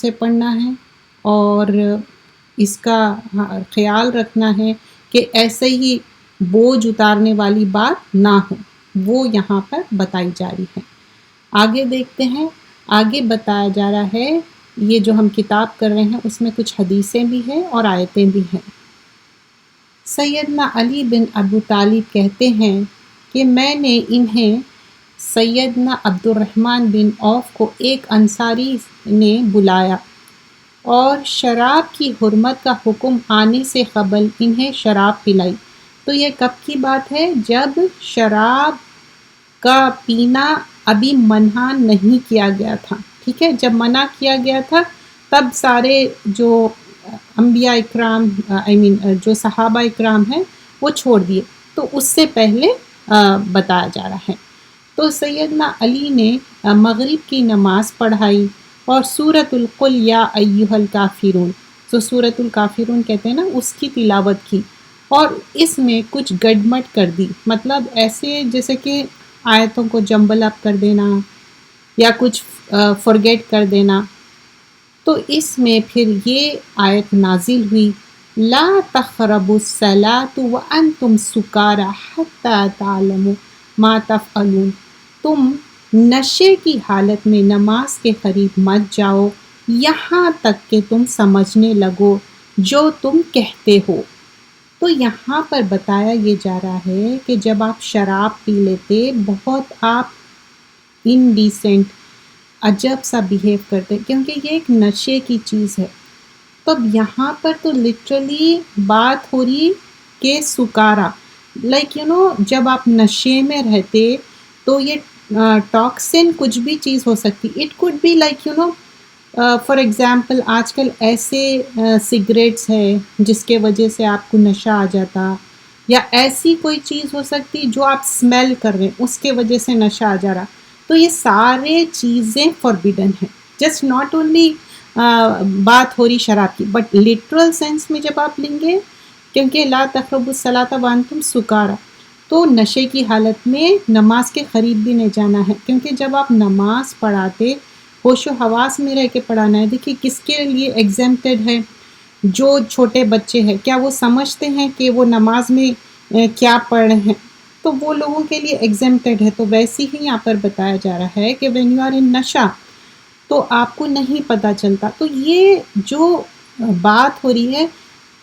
سے پڑھنا ہے اور اس کا خیال رکھنا ہے کہ ایسے ہی بوجھ اتارنے والی بات نہ ہو، وہ یہاں پر بتائی جا رہی ہے۔ آگے دیکھتے ہیں، آگے بتایا جا رہا ہے، یہ جو ہم کتاب کر رہے ہیں اس میں کچھ حدیثیں بھی ہیں اور آیتیں بھی ہیں۔ سیدنا علی بن ابو طالب کہتے ہیں کہ میں نے انہیں سیدنا عبد الرحمن بن عوف کو ایک انصاری نے بلایا اور شراب کی حرمت کا حکم آنے سے قبل انہیں شراب پلائی۔ تو یہ کب کی بات ہے؟ جب شراب کا پینا ابھی منع نہیں کیا گیا تھا، ٹھیک ہے؟ جب منع کیا گیا تھا تب سارے جو انبیاء اکرام جو صحابہ اکرام ہیں وہ چھوڑ دیے، تو اس سے پہلے بتایا جا رہا ہے۔ تو سیدنا علی نے مغرب کی نماز پڑھائی اور سورۃ القل یا ایھا الکافرون، تو سورۃ الکافرون کہتے ہیں نا، اس کی تلاوت کی اور اس میں کچھ گڑبڑ کر دی، مطلب ایسے جیسے کہ آیتوں کو جمبل اپ کر دینا یا کچھ فرگیٹ کر دینا۔ تو اس میں پھر یہ آیت نازل ہوئی، لا تقربوا الصلاۃ وانتم سکارى حتى تعلموا ما تفعلون، تم نشے کی حالت میں نماز کے قریب مت جاؤ یہاں تک کہ تم سمجھنے لگو جو تم کہتے ہو۔ تو یہاں پر بتایا یہ جا رہا ہے کہ جب آپ شراب پی لیتے، بہت آپ انڈیسنٹ عجب سا بیہیو کرتے، کیونکہ یہ ایک نشے کی چیز ہے۔ تو اب یہاں پر تو لٹرلی بات ہو رہی کہ سکارا، لائک جب آپ نشے میں رہتے تو یہ ٹاکسن کچھ بھی چیز ہو سکتی، it could be like for example آج کل ایسے سگریٹس ہے جس کے وجہ سے آپ کو نشہ آ جاتا، یا ایسی کوئی چیز ہو سکتی جو آپ اسمیل کر رہے ہیں اس کے وجہ سے نشہ آ جا رہا۔ تو یہ سارے چیزیں فوربیڈن ہیں، جسٹ ناٹ اونلی بات ہو رہی شراب کی، بٹ لٹرل سینس میں جب آپ لیں گے، کیونکہ لا تقربوا الصلاۃ وانتم سکارى، تو نشے کی حالت میں نماز کے قریب بھی نہیں جانا ہے، کیونکہ جب آپ نماز پڑھاتے ہوش و حواس میں رہ کے پڑھانا ہے۔ دیکھیے کس کے لیے ایگزمپٹڈ ہے؟ جو چھوٹے بچے ہیں، کیا وہ سمجھتے ہیں کہ وہ نماز میں کیا پڑھ رہے ہیں؟ تو وہ لوگوں کے لیے ایگزمپٹڈ ہے۔ تو ویسے ہی یہاں پر بتایا جا رہا ہے کہ when you are in نشہ تو آپ کو نہیں پتہ چلتا۔ تو یہ جو بات ہو رہی ہے،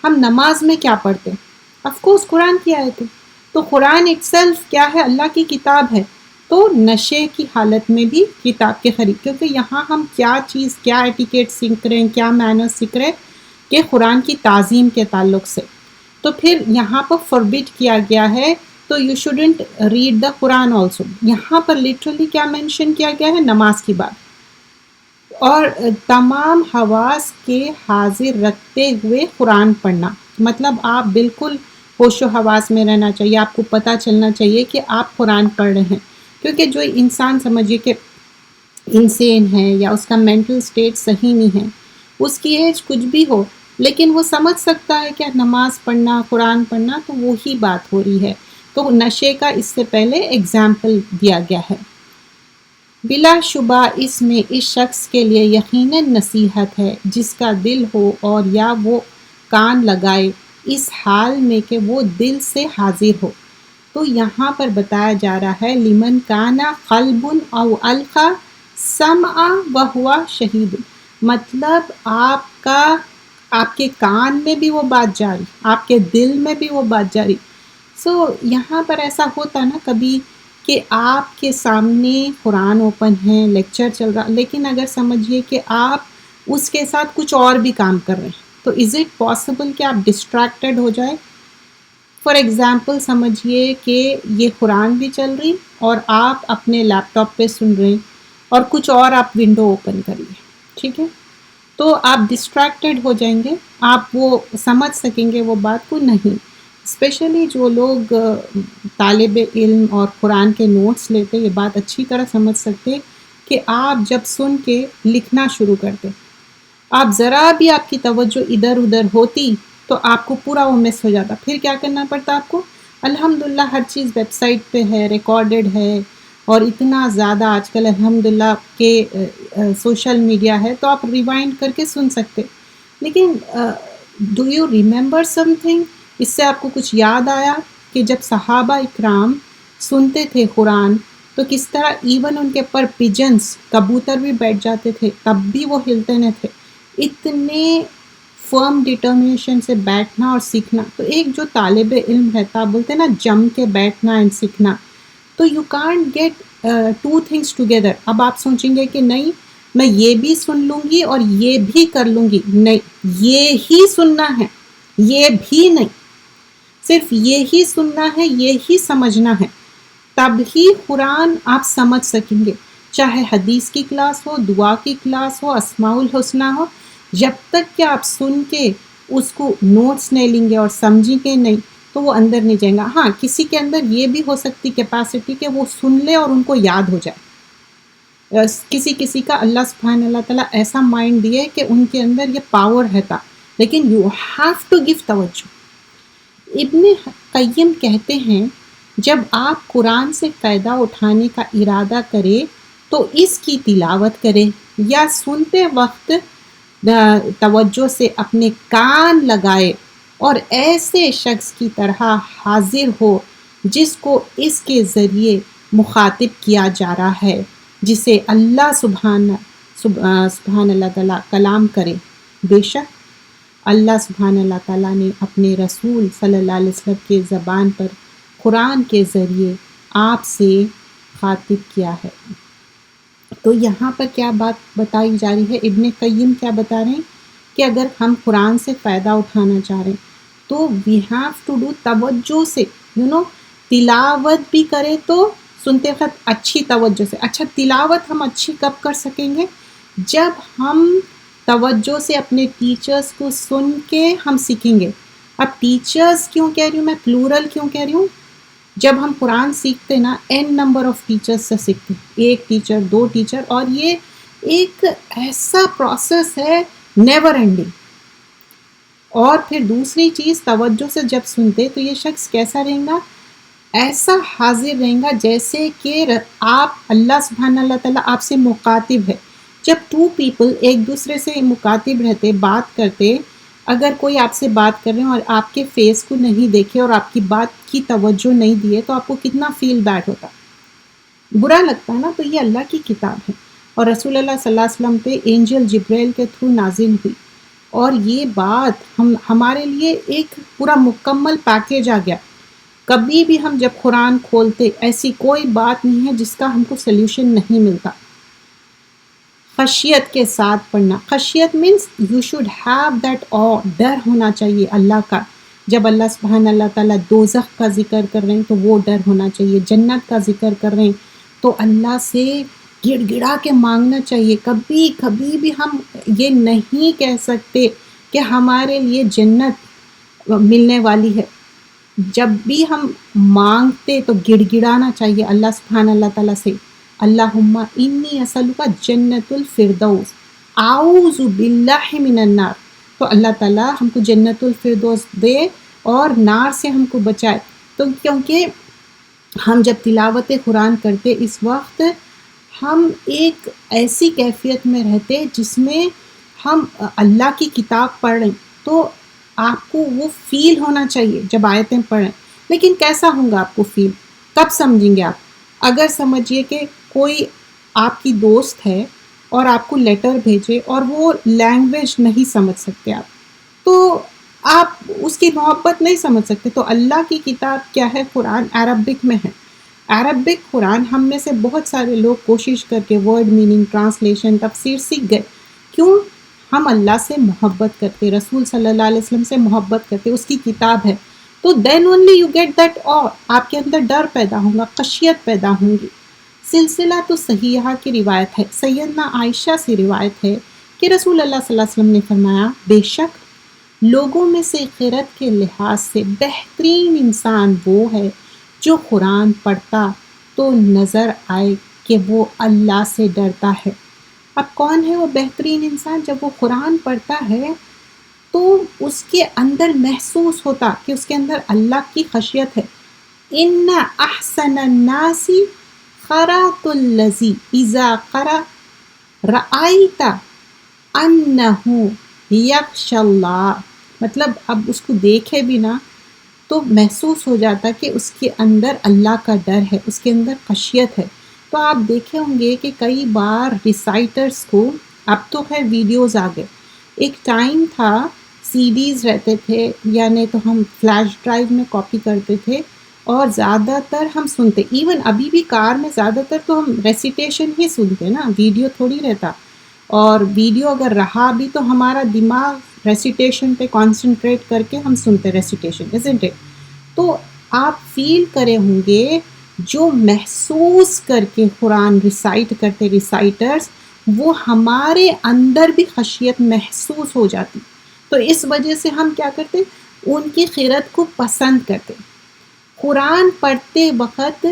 ہم نماز میں کیا پڑھتے ہیں؟ آف کورس قرآن کی آیت ہے، تو قرآن اٹسیلف کیا ہے؟ اللہ کی کتاب ہے۔ تو نشے کی حالت میں بھی کتاب کے قریب، کیونکہ یہاں ہم کیا چیز، کیا ایٹیکیٹ سیکھ رہے ہیں، کیا مینرز سیکھ رہے ہیں کہ قرآن کی تعظیم کے تعلق سے۔ تو پھر یہاں پر فوربٹ کیا گیا ہے، تو you shouldn't read the Quran also. یہاں پر لٹرلی کیا مینشن کیا گیا ہے؟ نماز کی بات، اور تمام حواس کے حاضر رکھتے ہوئے قرآن پڑھنا، مطلب آپ بالکل ہوش و حواس میں رہنا چاہیے، آپ کو پتہ چلنا چاہیے کہ آپ قرآن پڑھ رہے ہیں، کیونکہ جو انسان سمجھیے کہ انسین ہے یا اس کا مینٹل سٹیٹ صحیح نہیں ہے، اس کی ایج کچھ بھی ہو لیکن وہ سمجھ سکتا ہے کہ نماز پڑھنا، قرآن پڑھنا، تو وہی بات ہو رہی ہے۔ تو نشے کا اس سے پہلے اگزامپل دیا گیا ہے۔ بلا شبہ اس میں اس شخص کے لیے یقیناً نصیحت ہے جس کا دل ہو اور یا وہ کان لگائے اس حال میں کہ وہ دل سے حاضر ہو۔ تو یہاں پر بتایا جا رہا ہے لمن کانا قلب او القى سمع وهو شہید، مطلب آپ کے کان میں بھی وہ بات جاری، آپ کے دل میں بھی وہ بات جاری۔ سو یہاں پر ایسا ہوتا نا کبھی کہ آپ کے سامنے قرآن اوپن ہے، لیکچر چل رہا، لیکن اگر سمجھیے کہ آپ اس کے ساتھ کچھ اور بھی کام کر رہے ہیں، تو از اٹ پاسبل کہ آپ ڈسٹریکٹڈ ہو جائے؟ فار ایگزامپل سمجھیے کہ یہ قرآن بھی چل رہی اور آپ اپنے لیپ ٹاپ پہ سن رہے ہیں اور کچھ اور آپ ونڈو اوپن کر لیں، ٹھیک ہے؟ تو آپ ڈسٹریکٹڈ ہو جائیں گے، آپ وہ سمجھ سکیں گے وہ بات کو نہیں۔ اسپیشلی جو لوگ طالب علم اور قرآن کے نوٹس لیتے، یہ بات اچھی طرح سمجھ سکتے کہ آپ جب سن کے لکھنا شروع کرتے، آپ ذرا بھی آپ کی توجہ ادھر ادھر ہوتی تو آپ کو پورا وہ مس ہو جاتا۔ پھر کیا کرنا پڑتا آپ کو؟ الحمدللہ ہر چیز ویب سائٹ پہ ہے، ریکارڈڈ ہے، اور اتنا زیادہ آج کل الحمدللہ کہ سوشل میڈیا ہے تو آپ ریوائنڈ کر کے سن سکتے. لیکن do you remember something? اس سے آپ کو کچھ یاد آیا کہ جب صحابہ اکرام سنتے تھے قرآن تو کس طرح ایون ان کے پر پجنس کبوتر بھی بیٹھ جاتے تھے تب بھی وہ ہلتے نہ تھے. اتنے فرم ڈٹرمنیشن سے بیٹھنا اور سیکھنا. تو ایک جو طالب علم رہتا آپ بولتے ہیں نا جم کے بیٹھنا اینڈ سیکھنا, تو you can't get two things together. اب آپ سوچیں گے کہ نہیں میں یہ بھی سن لوں گی اور یہ بھی کر لوں گی. نہیں, یہ ہی سننا ہے, یہ بھی نہیں, صرف یہ ہی سننا ہے, یہ ہی سمجھنا ہے, تب ہی قرآن آپ سمجھ سکیں گے. چاہے حدیث کی کلاس ہو, دعا کی کلاس ہو, اسماء الحسنہ ہو, جب تک کہ آپ سن کے اس کو نوٹس نہیں لیں گے اور سمجھیں گے نہیں تو وہ اندر نہیں جائیں گا. ہاں کسی کے اندر یہ بھی ہو سکتی کیپیسٹی کہ وہ سن لے اور ان کو یاد ہو جائے. کسی کا اللہ سبحانہ اللہ تعالیٰ ایسا مائنڈ دیے کہ ان کے اندر یہ پاور رہتا, لیکن یو ہیو ٹو گیو توجہ. ابن قیم کہتے ہیں جب آپ قرآن سے فائدہ اٹھانے کا ارادہ کرے تو اس کی تلاوت کرے یا سنتے وقت توجہ سے اپنے کان لگائے اور ایسے شخص کی طرح حاضر ہو جس کو اس کے ذریعے مخاطب کیا جا رہا ہے, جسے اللہ سبحان اللہ تعالیٰ کلام کرے. بے شک اللہ سبحانہ اللہ تعالیٰ نے اپنے رسول صلی اللہ علیہ وسلم کے زبان پر قرآن کے ذریعے آپ سے خاطب کیا ہے. تو یہاں پر کیا بات بتائی جا رہی ہے, ابن قیم کیا بتا رہے ہیں کہ اگر ہم قرآن سے فائدہ اٹھانا چاہ رہے ہیں تو وی ہیو ٹو ڈو توجہ سے, تلاوت بھی کرے تو سنتے وقت اچھی توجہ سے. اچھا تلاوت ہم اچھی کب کر سکیں گے؟ جب ہم توجہ سے اپنے ٹیچرز کو سن کے ہم سیکھیں گے. اب ٹیچرز کیوں کہہ رہی ہوں میں, پلورل کیوں کہہ رہی ہوں؟ جب ہم قرآن سیکھتے نا n نمبر آف ٹیچرز سے سیکھتے, ایک ٹیچر, دو ٹیچر, اور یہ ایک ایسا پروسیس ہے نیور اینڈنگ. اور پھر دوسری چیز توجہ سے جب سنتے تو یہ شخص کیسا رہیں گا؟ ایسا حاضر رہیں گا جیسے کہ آپ اللہ سبحانہ اللہ تعالیٰ آپ سے مخاطب ہے. جب ٹو پیپل ایک دوسرے سے مخاطب رہتے, بات کرتے, اگر کوئی آپ سے بات کر رہے ہیں اور آپ کے فیس کو نہیں دیکھے اور آپ کی بات کی توجہ نہیں دیے تو آپ کو کتنا فیل بیڈ ہوتا, برا لگتا ہے نا. تو یہ اللہ کی کتاب ہے اور رسول اللہ صلی اللہ علیہ وسلم پہ اینجل جبریل کے تھرو نازل ہوئی, اور یہ بات ہمارے لیے ایک پورا مکمل پیکیج آ گیا. کبھی بھی ہم جب قرآن کھولتے ایسی کوئی بات نہیں ہے جس کا ہم کو سلیوشن نہیں ملتا. خشیت کے ساتھ پڑھنا. خشیت means you should have that awe, ڈر ہونا چاہیے اللہ کا. جب اللہ سبحانہ اللہ تعالیٰ دوزخ کا ذکر کر رہے ہیں تو وہ ڈر ہونا چاہیے. جنت کا ذکر کر رہے ہیں تو اللہ سے گڑ گڑا کے مانگنا چاہیے. کبھی بھی ہم یہ نہیں کہہ سکتے کہ ہمارے لیے جنت ملنے والی ہے. جب بھی ہم مانگتے تو گڑ گڑانا چاہیے اللہ سبحانہ اللہ تعالیٰ سے, اللہم انی اسألک جنت الفردوس اعوذ باللہ من النار. تو اللہ تعالیٰ ہم کو جنت الفردوس دے اور نار سے ہم کو بچائے. تو کیونکہ ہم جب تلاوت قرآن کرتے اس وقت ہم ایک ایسی کیفیت میں رہتے جس میں ہم اللہ کی کتاب پڑھ رہے ہیں, تو آپ کو وہ فیل ہونا چاہیے جب آیتیں پڑھیں. لیکن کیسا ہوگا آپ کو فیل, کب سمجھیں گے آپ؟ اگر سمجھیے کہ کوئی آپ کی دوست ہے اور آپ کو لیٹر بھیجے اور وہ لینگویج نہیں سمجھ سکتے آپ, تو آپ اس کی محبت نہیں سمجھ سکتے. تو اللہ کی کتاب کیا ہے؟ قرآن عربک میں ہے. عربک قرآن ہم میں سے بہت سارے لوگ کوشش کر کے ورڈ میننگ, ٹرانسلیشن, تفسیر سیکھ گئے. کیوں؟ ہم اللہ سے محبت کرتے, رسول صلی اللہ علیہ وسلم سے محبت کرتے, اس کی کتاب ہے. تو then only you get that, اور آپ کے اندر ڈر پیدا ہوگا, خشیت پیدا ہوں گی. سلسلہ تو صحیحہ کی روایت ہے, سیدنا عائشہ سے روایت ہے کہ رسول اللہ صلی اللہ علیہ وسلم نے فرمایا, بے شک لوگوں میں سے خیرت کے لحاظ سے بہترین انسان وہ ہے جو قرآن پڑھتا تو نظر آئے کہ وہ اللہ سے ڈرتا ہے. اب کون ہے وہ بہترین انسان؟ جب وہ قرآن پڑھتا ہے تو اس کے اندر محسوس ہوتا کہ اس کے اندر اللہ کی خشیت ہے. ان احسن الناس الصراط الذی اذا قرأ رأیت انہ یخشی اللہ، مطلب اب اس کو دیکھے بھی نا تو محسوس ہو جاتا کہ اس کے اندر اللہ کا ڈر ہے، اس کے اندر خشیت ہے۔ تو آپ دیکھے ہوں گے کہ کئی بار ریسائٹرز کو، اب تو خیر ویڈیوز آ گئے، ایک ٹائم تھا سی ڈیز رہتے تھے، یعنی تو ہم فلیش ڈرائیو میں کاپی کرتے تھے اور زیادہ تر ہم سنتے، ایون ابھی بھی کار میں زیادہ تر تو ہم ریسیٹیشن ہی سنتے نا، ویڈیو تھوڑی رہتا، اور ویڈیو اگر رہا بھی تو ہمارا دماغ ریسیٹیشن پہ کانسنٹریٹ کر کے ہم سنتے ریسیٹیشن، isn't it؟ تو آپ فیل کرے ہوں گے جو محسوس کر کے قرآن ریسائٹ کرتے ریسائٹرز، وہ ہمارے اندر بھی خشیت محسوس ہو جاتی، تو اس وجہ سے ہم کیا کرتے، ان کی قرأت کو پسند کرتے۔ قرآن پڑھتے وقت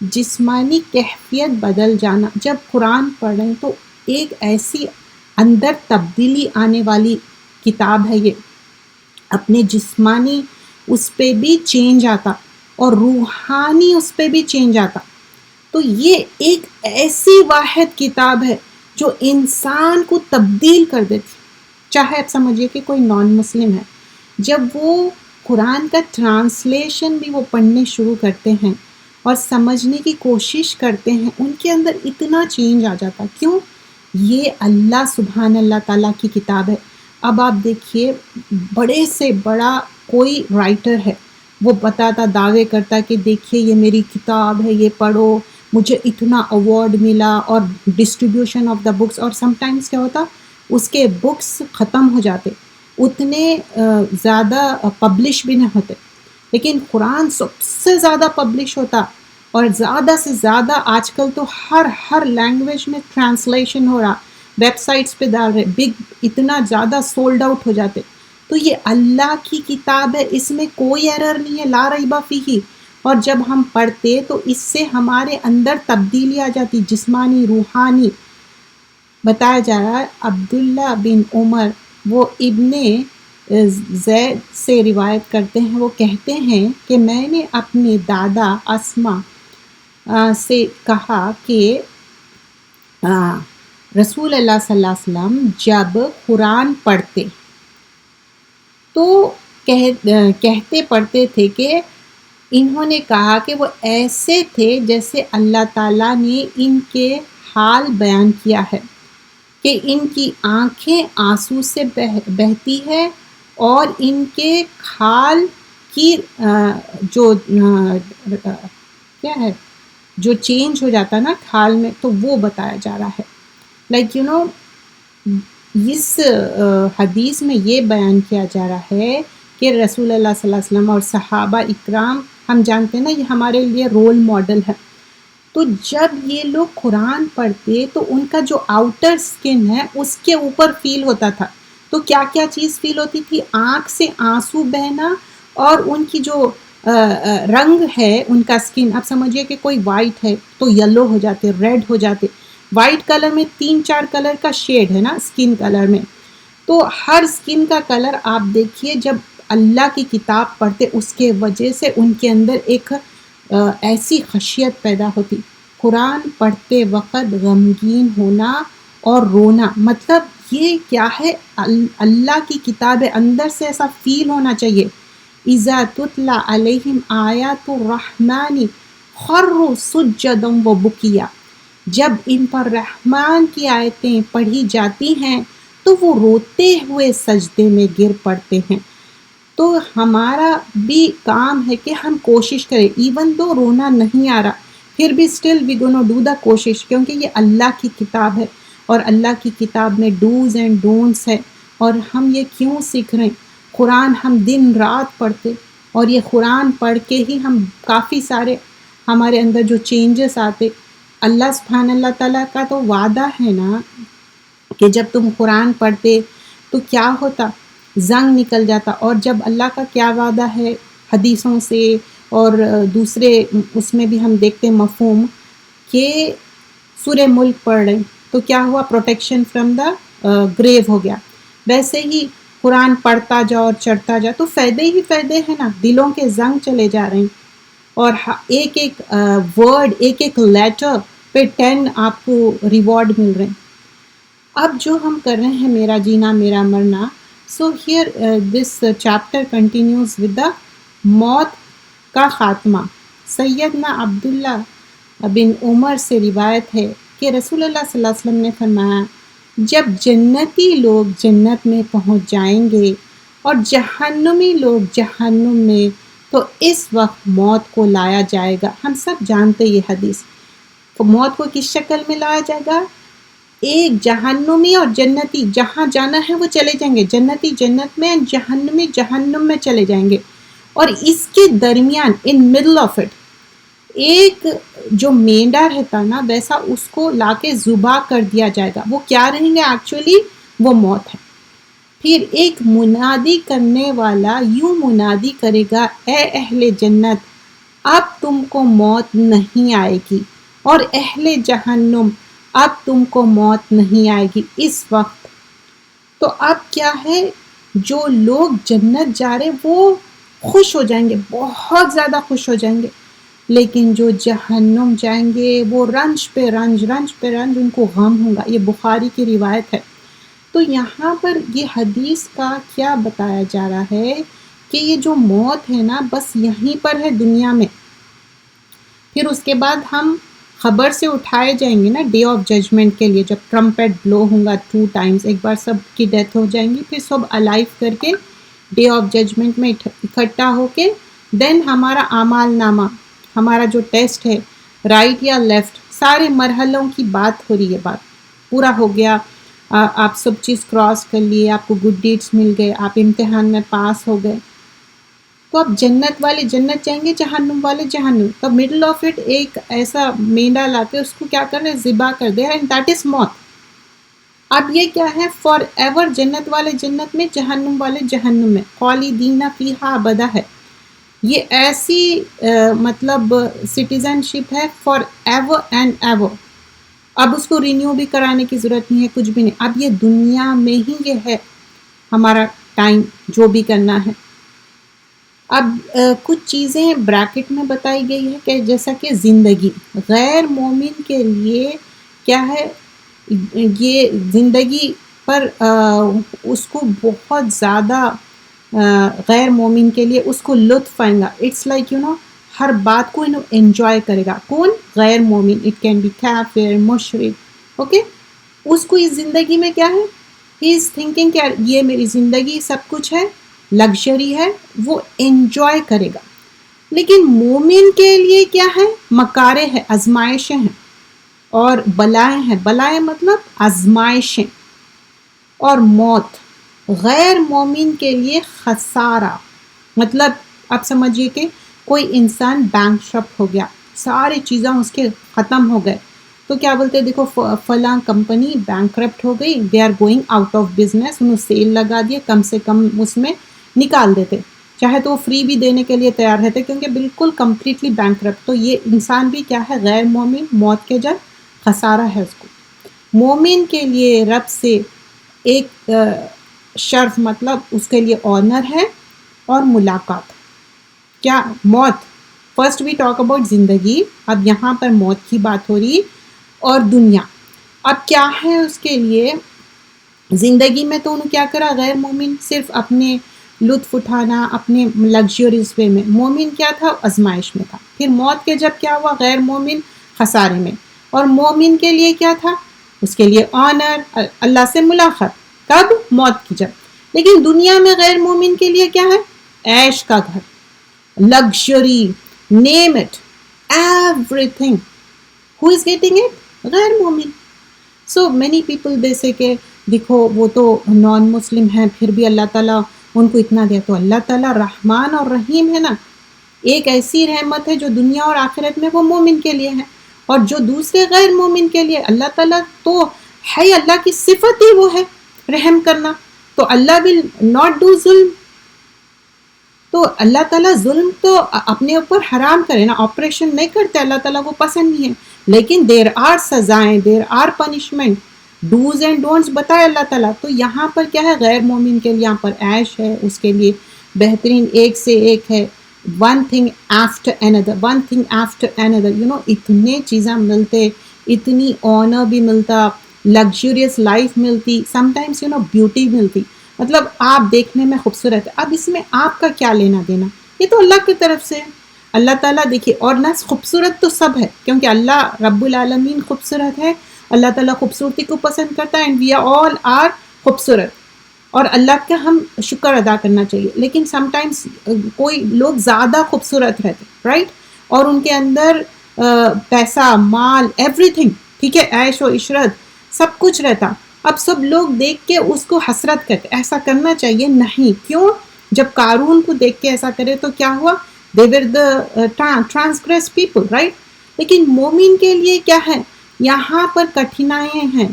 جسمانی کیفیت بدل جانا، جب قرآن پڑھیں تو ایک ایسی اندر تبدیلی آنے والی کتاب ہے یہ، اپنے جسمانی اس پہ بھی چینج آتا اور روحانی اس پہ بھی چینج آتا۔ تو یہ ایک ایسی واحد کتاب ہے جو انسان کو تبدیل کر دیتی، چاہے آپ سمجھیے کہ کوئی نان مسلم ہے، جب وہ قرآن کا ٹرانسلیشن بھی وہ پڑھنے شروع کرتے ہیں اور سمجھنے کی کوشش کرتے ہیں، ان کے اندر اتنا چینج آ جاتا۔ کیوں؟ یہ اللہ سبحان اللہ تعالیٰ کی کتاب ہے۔ اب آپ دیکھیے بڑے سے بڑا کوئی رائٹر ہے، وہ بتاتا، دعوے کرتا کہ دیکھیے یہ میری کتاب ہے، یہ پڑھو، مجھے اتنا ایوارڈ ملا، اور ڈسٹریبیوشن آف دا بکس، اور سم ٹائمز کیا ہوتا اس کے بکس ختم ہو جاتے، اتنے زیادہ پبلش بھی نہیں ہوتے، لیکن قرآن سب سے زیادہ پبلش ہوتا، اور زیادہ سے زیادہ آج کل تو ہر لینگویج میں ٹرانسلیشن ہو رہا، ویب سائٹس پہ ڈال رہے، بگ اتنا زیادہ سولڈ آؤٹ ہو جاتے۔ تو یہ اللہ کی کتاب ہے، اس میں کوئی ایرر نہیں ہے، لا ریب فیہ، اور جب ہم پڑھتے تو اس سے ہمارے اندر تبدیلی آ جاتی، جسمانی، روحانی۔ بتایا جا رہا ہے عبداللہ بن عمر، وہ ابن زید سے روایت کرتے ہیں، وہ کہتے ہیں کہ میں نے اپنے دادا اسما سے کہا کہ رسول اللہ صلی اللہ علیہ وسلم جب قرآن پڑھتے تو کہتے پڑھتے تھے کہ انہوں نے کہا کہ وہ ایسے تھے جیسے اللہ تعالیٰ نے ان کے حال بیان کیا ہے کہ ان کی آنکھیں آنسو سے بہتی ہے، اور ان کے کھال کی جو کیا ہے جو چینج ہو جاتا نا کھال میں، تو وہ بتایا جا رہا ہے۔ لائک اس حدیث میں یہ بیان کیا جا رہا ہے کہ رسول اللہ صلی اللہ علیہ وسلم اور صحابہ اکرام، ہم جانتے ہیں نا یہ ہمارے لیے رول ماڈل ہے، تو جب یہ لوگ قرآن پڑھتے تو ان کا جو آؤٹر سکن ہے اس کے اوپر فیل ہوتا تھا، تو کیا کیا چیز فیل ہوتی تھی؟ آنکھ سے آنسو بہنا، اور ان کی جو رنگ ہے ان کا سکن، آپ سمجھیے کہ کوئی وائٹ ہے تو یلو ہو جاتے، ریڈ ہو جاتے، وائٹ کلر میں 3-4 کلر کا شیڈ ہے نا سکن کلر میں، تو ہر سکن کا کلر آپ دیکھیے جب اللہ کی کتاب پڑھتے اس کے وجہ سے ان کے اندر ایک ایسی خشیت پیدا ہوتی۔ قرآن پڑھتے وقت غمگین ہونا اور رونا، مطلب یہ کیا ہے؟ اللہ کی کتاب اندر سے ایسا فیل ہونا چاہیے۔ اذا تتلی علیہم آیات الرحمن خروا سجدا وبکیا، جب ان پر رحمان کی آیتیں پڑھی جاتی ہیں تو وہ روتے ہوئے سجدے میں گر پڑتے ہیں۔ تو ہمارا بھی کام ہے کہ ہم کوشش کریں، ایون دو رونا نہیں آ رہا، پھر بھی still we gonna do the کوشش، کیونکہ یہ اللہ کی کتاب ہے، اور اللہ کی کتاب میں ڈوز اینڈ ڈونٹس ہے، اور ہم یہ کیوں سیکھ رہے ہیں؟ قرآن ہم دن رات پڑھتے، اور یہ قرآن پڑھ کے ہی ہم کافی سارے ہمارے اندر جو چینجز آتے۔ اللہ سبحان اللہ تعالیٰ کا تو وعدہ ہے نا کہ جب تم قرآن پڑھتے تو کیا ہوتا؟ زنگ نکل جاتا، اور جب اللہ کا کیا وعدہ ہے حدیثوں سے اور دوسرے اس میں بھی ہم دیکھتے مفہوم کہ سورہ ملک پڑھ رہے تو کیا ہوا؟ پروٹیکشن فرام دا گریو ہو گیا۔ ویسے ہی قرآن پڑھتا جاؤ اور چڑھتا جاؤ تو فائدے ہی فائدے ہیں نا، دلوں کے زنگ چلے جا رہے ہیں۔ اور ایک ایک ورڈ، ایک ایک لیٹر پہ 10 آپ کو ریوارڈ مل رہے ہیں. اب جو ہم کر رہے ہیں میرا جینا میرا مرنا، so here this chapter continues with the موت کا خاتمہ. سیدنا عبداللہ بن عمر سے روایت ہے کہ رسول اللہ صلی اللہ علیہ وسلم نے فرمایا، جب جنتی لوگ جنت میں پہنچ جائیں گے اور جہنمی لوگ جہنم میں، تو اس وقت موت کو لایا جائے گا. ہم سب جانتے یہ حدیث. تو موت کو کس شکل میں لایا جائے گا؟ ایک جہنمی اور جنتی جہاں جانا ہے وہ چلے جائیں گے، جنتی جنت میں، جہنمی جہنم میں چلے جائیں گے. اور اس کے درمیان ان مڈل آف اٹ ایک جو مینڈا رہتا نا، ویسا اس کو لا کے ذبح کر دیا جائے گا. وہ کیا رہیں گے ایکچولی؟ وہ موت ہے. پھر ایک منادی کرنے والا یوں منادی کرے گا، اے اہل جنت، اب تم کو موت نہیں آئے گی، اور اہل جہنم، اب تم کو موت نہیں آئے گی اس وقت. تو اب کیا ہے، جو لوگ جنت جا رہے وہ خوش ہو جائیں گے، بہت زیادہ خوش ہو جائیں گے. لیکن جو جہنم جائیں گے وہ رنج پہ رنج، رنج پہ رنج ان کو غم ہوگا. یہ بخاری کی روایت ہے. تو یہاں پر یہ حدیث کا کیا بتایا جا رہا ہے کہ یہ جو موت ہے نا، بس یہیں پر ہے دنیا میں. پھر اس کے بعد ہم خبر سے اٹھائے جائیں گے نا ڈے آف ججمنٹ کے لیے، جب ٹرمپٹ بلو ہوگا 2 ٹائمز، ایک بار سب کی ڈیتھ ہو جائیں گی، پھر سب الائیو کر کے ڈے آف ججمنٹ میں اکٹھا ہو کے دین ہمارا اعمال نامہ، ہمارا جو ٹیسٹ ہے رائٹ یا لیفٹ، سارے مرحلوں کی بات ہو رہی ہے. بات پورا ہو گیا، آپ سب چیز کراس کر لیے، آپ کو گڈ ڈیڈس مل گئے، آپ امتحان میں پاس ہو گئے. تو اب جنت والے جنت جائیں گے، جہنم والے جہنم. تو مڈل آف اٹ ایک ایسا مینڈا لا کے اس کو کیا کر رہے، ذبح کر دے، اینڈ دیٹ از موت. اب یہ کیا ہے، فار ایور، جنت والے جنت میں، جہنم والے جہنم میں، خالدین فیہا ابدا ہے. یہ ایسی مطلب سٹیزن شپ ہے فار ایور اینڈ ایور. اب اس کو رینیو بھی کرانے کی ضرورت نہیں ہے، کچھ بھی نہیں. اب یہ دنیا میں ہی یہ ہے ہمارا ٹائم جو بھی کرنا ہے. اب کچھ چیزیں بریکٹ میں بتائی گئی ہے کہ جیسا کہ زندگی غیر مومن کے لیے کیا ہے، یہ زندگی پر اس کو بہت زیادہ غیر مومن کے لیے اس کو لطف آئے گا. اٹس لائک ہر بات کو انجوائے کرے گا. کون؟ غیر مومن. اٹ کین بی کافر، مشرک. اوکے، اس کو اس زندگی میں کیا ہے، ہی از تھنکنگ کہ یہ میری زندگی سب کچھ ہے، لگژری ہے، وہ انجوائے کرے گا. لیکن مومن کے لیے کیا ہے، مکارے ہے، آزمائشیں ہیں اور بلائیں ہیں. بلائیں مطلب آزمائشیں اور موت. غیر مومن کے لیے خسارہ، مطلب آپ سمجھیے کہ کوئی انسان بینکرپٹ ہو گیا، ساری چیزیں اس کے ختم ہو گئے، تو کیا بولتے ہیں، دیکھو فلاں کمپنی بینکرپٹ ہو گئی، they are going out of business, انہوں سیل لگا دیے، کم سے کم اس میں نکال دیتے، چاہے تو وہ فری بھی دینے کے لیے تیار رہتے کیونکہ بالکل کمپلیٹلی بینکرپٹ. تو یہ انسان بھی کیا ہے، غیر مومن، موت کے جب خسارہ ہے اس کو. مومن کے لیے رب سے ایک شرف، مطلب اس کے لیے آنر ہے اور ملاقات. کیا؟ موت. فرسٹ وی ٹاک اباؤٹ زندگی، اب یہاں پر موت کی بات ہو رہی، اور دنیا. اب کیا ہے اس کے لیے، زندگی میں تو انہوں کیا کرا، غیر مومن صرف اپنے لطف اٹھانا، اپنے لگژریز وے میں. مومن کیا تھا، آزمائش میں تھا. پھر موت کے جب کیا ہوا، غیر مومن خسارے میں. اور مومن کے لیے کیا تھا، اس کے لیے آنر، اللہ سے ملاقات. کب؟ موت کی جب. لیکن دنیا میں غیر مومن کے لیے کیا ہے، عیش کا گھر، luxury, name it, every thing. Who is getting it? غیر مومن. سو مینی پیپل دے سے کہ دیکھو وہ تو نان مسلم ہیں، پھر بھی اللہ تعالیٰ ان کو اتنا دیا. تو اللہ تعالیٰ رحمان اور رحیم ہے نا. ایک ایسی رحمت ہے جو دنیا اور آخرت میں وہ مومن کے لیے ہے، اور جو دوسرے غیر مومن کے لیے اللہ تعالیٰ تو ہے، اللہ کی صفت ہی وہ ہے رحم کرنا. تو اللہ ول ناٹ ڈو ظلم. تو اللہ تعالیٰ ظلم تو اپنے اوپر حرام کرے نا، آپریشن نہیں کرتے، اللہ تعالیٰ کو پسند نہیں ہے. لیکن دیر آر سزائیں، there are punishment, dos and don'ts بتائے اللہ تعالیٰ. تو یہاں پر کیا ہے، غیر مومن کے لیے یہاں پر عیش ہے، اس کے لیے بہترین ایک سے ایک ہے. ون تھنگ آفٹر اندر اتنے چیزیں ملتے، اتنی آنر بھی ملتا، لگژریس لائف ملتی، سم ٹائمس بیوٹی ملتی، مطلب آپ دیکھنے میں خوبصورت ہے. اب اس میں آپ کا کیا لینا دینا؟ یہ تو اللہ کی طرف سے ہے. اللہ تعالیٰ دیکھیے، اور نہ خوبصورت تو سب ہے کیونکہ اللہ رب العالمین خوبصورت ہے. اللہ تعالیٰ خوبصورتی کو پسند کرتا ہے، اینڈ وی آل آر خوبصورت، اور اللہ کا ہم شکر ادا کرنا چاہیے. لیکن سم ٹائمس کوئی لوگ زیادہ خوبصورت رہتے، رائٹ، اور ان کے اندر پیسہ، مال، ایوری تھنگ، ٹھیک ہے، عیش و عشرت سب کچھ رہتا. اب سب لوگ دیکھ کے اس کو حسرت کرتے، ایسا کرنا چاہیے نہیں. کیوں؟ جب قارون کو دیکھ کے ایسا کرے تو کیا ہوا؟ they were the transgress people, right. لیکن مومن کے لیے کیا ہے؟ یہاں پر کٹھنائیں ہیں،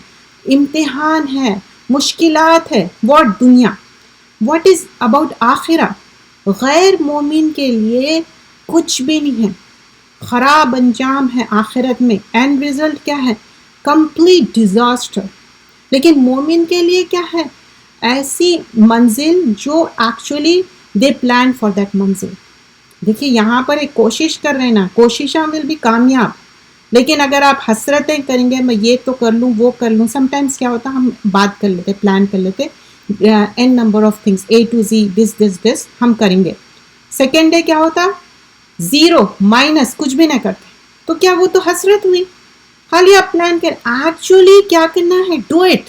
امتحان ہے، مشکلات ہے. واٹ دنیا، واٹ از اباؤٹ آخرہ. غیر مومن کے لیے کچھ بھی نہیں ہے، خراب انجام ہے آخرت میں. اینڈ رزلٹ کیا ہے؟ Complete disaster. لیکن مومن کے لیے کیا ہے؟ ایسی منزل جو actually they plan for that منزل. دیکھیے یہاں پر ایک کوشش کر رہے ہیں نا، کوششاں ول بھی کامیاب. لیکن اگر آپ حسرتیں کریں گے، میں یہ تو کر لوں، وہ کر لوں، سم ٹائمس کیا ہوتا، ہم بات کر لیتے، پلان کر لیتے، N number of things, A to Z, دس ہم کریں گے. سیکنڈ ڈے کیا ہوتا؟ زیرو، مائنس، کچھ بھی نہ کرتے. تو کیا وہ تو حسرت ہوئی؟ خالی آپ پلان کر. ایکچولی کیا کرنا ہے؟ Do it.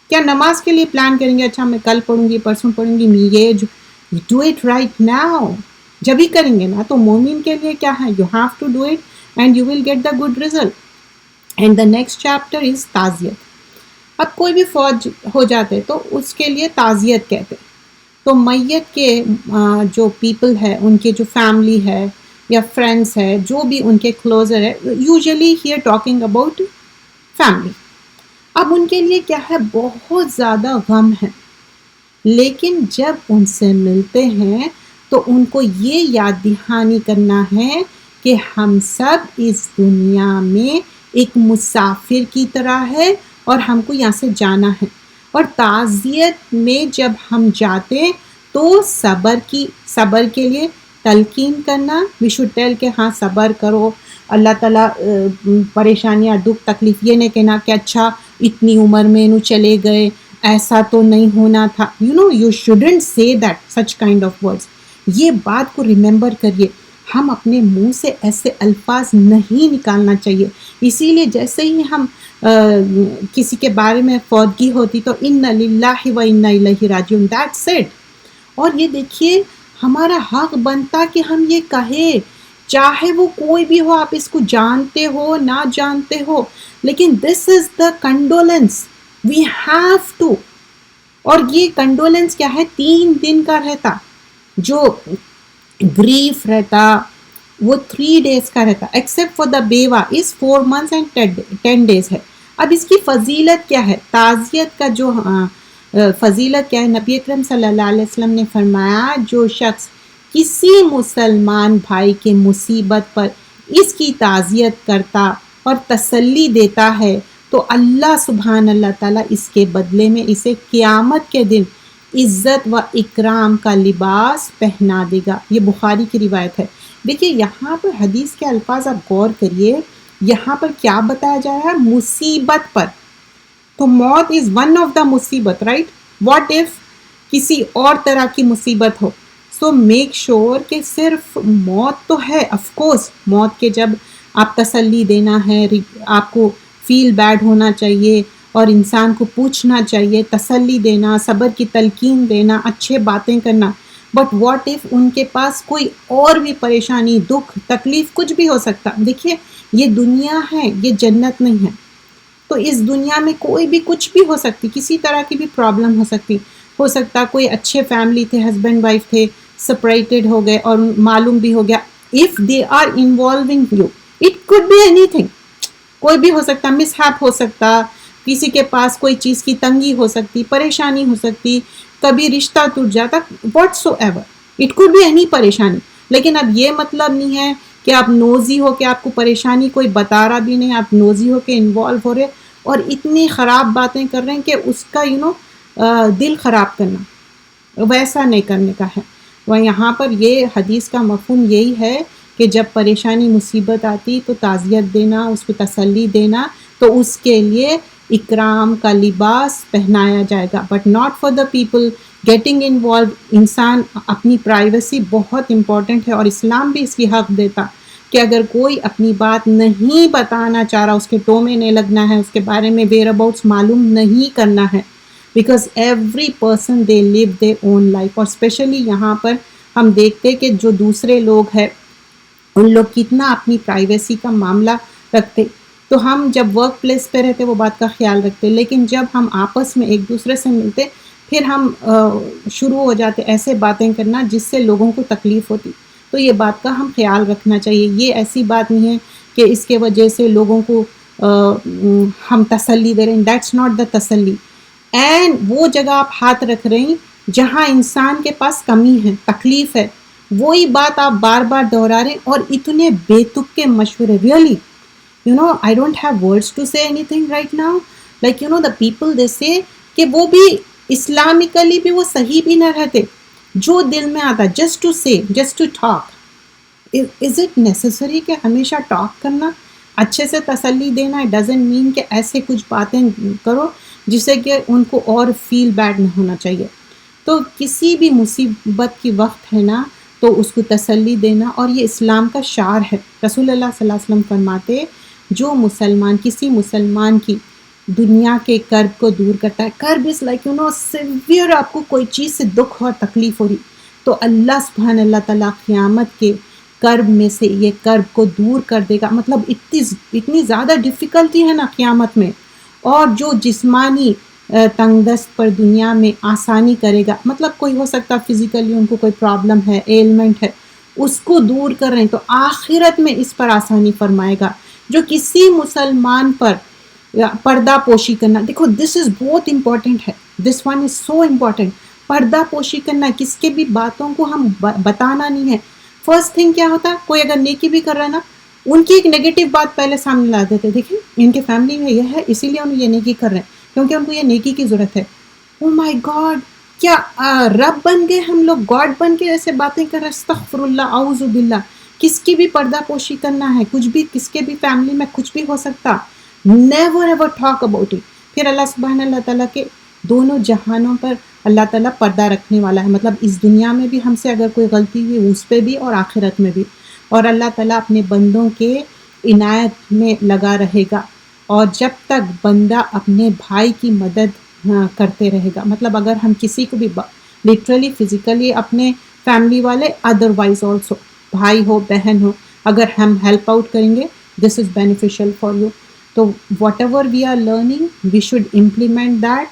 کیا نماز کے لیے پلان کریں گے، اچھا میں کل پڑھوں گی، پرسوں پڑھوں گی، یہ ڈو اٹ رائٹ ناؤ. جب ہی کریں گے نا. تو مومن کے لیے کیا ہے؟ You have to do it and you will get the good result. And the next chapter is تعزیت. اب کوئی بھی فوج ہو جاتے تو اس کے لیے تعزیت کہتے. تو میت کے جو پیپل ہے، ان کے جو فیملی ہے یا فرینڈس ہے، جو بھی ان کے کلوزر ہے، usually here talking about family. اب ان کے لیے کیا ہے؟ بہت زیادہ غم ہے. لیکن جب ان سے ملتے ہیں تو ان کو یہ یاد دہانی کرنا ہے کہ ہم سب اس دنیا میں ایک مسافر کی طرح ہے اور ہم کو یہاں سے جانا ہے. اور تعزیت میں جب ہم جاتے تو صبر کے لیے تلقین کرنا. وی شوڈ ٹیل کہ ہاں صبر کرو، اللہ تعالیٰ پریشانیاں، دکھ تکلیف یہ نہیں کہنا کہ اچھا اتنی عمر میں انہوں چلے گئے، ایسا تو نہیں ہونا تھا. یو شوڈنٹ سے that such kind of words. یہ بات کو ریممبر کریے، ہم اپنے منہ سے ایسے الفاظ نہیں نکالنا چاہیے. اسی لیے جیسے ہی ہم کسی کے بارے میں فوتگی ہوتی تو ان للہ و انا الیہ راجعون، دیٹس اٹ. اور یہ دیکھیے ہمارا حق بنتا کہ ہم یہ کہے، چاہے وہ کوئی بھی ہو، آپ اس کو جانتے ہو نہ جانتے ہو، لیکن دس از دا کنڈولنس، وی ہیو ٹو. اور یہ کنڈولنس کیا ہے؟ 3 دن کا رہتا. جو گریف رہتا وہ 3 days کا رہتا، ایکسیپٹ فار دا بیوہ از 4 months and 10 days ہے. اب اس کی فضیلت کیا ہے؟ تعزیت کا جو فضیلت کیا ہے؟ نبی اکرم صلی اللہ علیہ وسلم نے فرمایا، جو شخص کسی مسلمان بھائی کے مصیبت پر اس کی تعزیت کرتا اور تسلی دیتا ہے تو اللہ سبحان اللہ تعالیٰ اس کے بدلے میں اسے قیامت کے دن عزت و اکرام کا لباس پہنا دے گا. یہ بخاری کی روایت ہے. دیکھیے یہاں پر حدیث کے الفاظ آپ غور کریے، یہاں پر کیا بتایا جا رہا ہے؟ مصیبت پر. تو موت از ون آف دا مصیبت، رائٹ. واٹ ایف کسی اور طرح کی مصیبت ہو؟ سو میک شور کہ صرف موت تو ہے، آف کورس موت کے جب آپ تسلی دینا ہے، آپ کو فیل بیڈ ہونا چاہیے اور انسان کو پوچھنا چاہیے، تسلی دینا، صبر کی تلقین دینا، اچھے باتیں کرنا. بٹ واٹ ایف ان کے پاس کوئی اور بھی پریشانی، دکھ، تکلیف کچھ بھی ہو سکتا. دیکھیے یہ دنیا ہے، یہ جنت نہیں ہے. تو اس دنیا میں کوئی بھی کچھ بھی ہو سکتی، کسی طرح کی بھی پرابلم ہو سکتی. ہو سکتا کوئی اچھے فیملی تھے، ہسبینڈ وائف تھے، سپریٹڈ ہو گئے اور معلوم بھی ہو گیا. If they are involving you, it could be anything. کوئی بھی ہو سکتا، مس ہیپ ہو سکتا، کسی کے پاس کوئی چیز کی تنگی ہو سکتی، پریشانی ہو سکتی، کبھی رشتہ ٹوٹ جاتا، whatsoever, it could be any پریشانی. لیکن اب یہ مطلب نہیں ہے کہ آپ نوزی ہو کے آپ کو پریشانی کوئی بتا رہا بھی نہیں، آپ نوزی ہو کے انوالو ہو رہے اور اتنی خراب باتیں کر رہے ہیں کہ اس کا دل خراب کرنا، ویسا نہیں کرنے کا ہے. یہاں پر یہ حدیث کا مفہوم یہی ہے کہ جب پریشانی مصیبت آتی تو تعزیت دینا، اس کو تسلی دینا، تو اس کے لیے اکرام کا لباس پہنایا جائے گا، but not for the people getting involve. انسان اپنی پرائیویسی بہت امپورٹنٹ ہے، اور اسلام بھی اس کی حق دیتا کہ اگر کوئی اپنی بات نہیں بتانا چاہ رہا، اس کے ٹو میں نہیں لگنا ہے، اس کے بارے میں ویئر اباؤٹس معلوم نہیں کرنا ہے، because every person they live their own life. اور اسپیشلی یہاں پر ہم دیکھتے کہ جو دوسرے لوگ ہیں ان لوگ کتنا اپنی پرائیویسی کا معاملہ رکھتے. تو ہم جب ورک پلیس پہ رہتے وہ بات کا خیال رکھتے، لیکن جب ہم آپس میں ایک دوسرے سے ملتے پھر ہم شروع ہو جاتے ایسے باتیں کرنا جس سے لوگوں کو تکلیف ہوتی. تو یہ بات کا ہم خیال رکھنا چاہیے. یہ ایسی بات نہیں ہے کہ اس کے وجہ سے لوگوں کو ہم تسلی دے رہے ہیں. دیٹس ناٹ دا تسلی. اینڈ وہ جگہ آپ ہاتھ رکھ رہے ہیں جہاں انسان کے پاس کمی ہے، تکلیف ہے، وہی بات آپ بار بار دہرا رہے ہیں، اور اتنے بے تک کے مشورے. Really I don't have words to say anything right now. Like the people they say کہ وہ بھی اسلامکلی بھی وہ صحیح بھی نہ رہتے، جو دل میں آتا just to say, just to talk. Is it necessary کہ ہمیشہ ٹاک کرنا، اچھے سے تسلی دینا؟ it doesn't mean کہ ایسے کچھ باتیں کرو جس سے کہ ان کو اور فیل بیڈ نہ ہونا چاہیے. تو کسی بھی مصیبت کی وقت ہے نا تو اس کو تسلی دینا، اور یہ اسلام کا شعار ہے. رسول اللہ صلی اللہ علیہ وسلم فرماتے جو مسلمان کسی مسلمان کی دنیا کے کرب کو دور کرتا ہے، کرب از لائک سیویئر، آپ کو کوئی چیز سے دکھ اور تکلیف ہو رہی، تو اللہ سبحانہ اللہ تعالیٰ قیامت کے کرب میں سے یہ کرب کو دور کر دے گا. مطلب اتنی زیادہ ڈیفیکلٹی ہے نا قیامت میں. اور جو جسمانی تنگ دست پر دنیا میں آسانی کرے گا، مطلب کوئی ہو سکتا فزیکلی ان کو کوئی پرابلم ہے، ایلمنٹ ہے، اس کو دور کر رہے ہیں، تو آخرت میں اس پر آسانی فرمائے گا. جو کسی مسلمان پر پردہ پوشی کرنا، دیکھو دس از بہت امپورٹنٹ ہے، this one is so important. پردہ پوشی کرنا، کس کے بھی باتوں کو ہم بتانا نہیں ہے. فرسٹ تھنگ کیا ہوتا ہے، کوئی اگر نیکی بھی کر رہا ہے نا، ان کی ایک نیگیٹو بات پہلے سامنے لا دیتے، دیکھیں ان کے فیملی میں یہ ہے اسی لیے انہوں یہ نیکی کر رہے ہیں کیونکہ ان کو یہ نیکی کی ضرورت ہے. او مائی گاڈ، کیا رب بن گئے ہم لوگ، گاڈ بن کے ایسے باتیں کر رہے ہیں؟ استغفر اللہ، اعوذ باللہ. کس کی بھی پردہ پوشی کرنا ہے، کچھ بھی کس کے بھی فیملی میں کچھ بھی ہو سکتا، never ever talk about it. پھر اللہ سبحانہ اللہ تعالیٰ کے دونوں جہانوں پر اللہ تعالیٰ پردہ رکھنے والا ہے، مطلب اس دنیا میں بھی ہم سے اگر کوئی غلطی ہوئی اس پہ بھی، اور آخرت میں بھی. اور اللہ تعالیٰ اپنے بندوں کے عنایت میں لگا رہے گا، اور جب تک بندہ اپنے بھائی کی مدد کرتے رہے گا، مطلب اگر ہم کسی کو بھی لٹرلی فزیکلی اپنے فیملی والے، ادر وائز آلسو بھائی ہو بہن ہو، اگر ہم ہیلپ آؤٹ کریں گے this is beneficial for you. تو whatever we are learning we should implement that.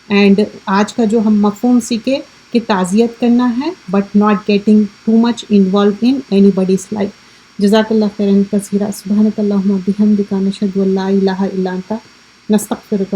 And آج کا جو ہم مفہوم سیکھے کہ تعزیت کرنا ہے but not getting too much involve in any bodies life. جزاک اللہ خیرا کثیرا. سبحانک اللہم و بحمدک، نشہد ان لا الہ الا انت، نستغفرک.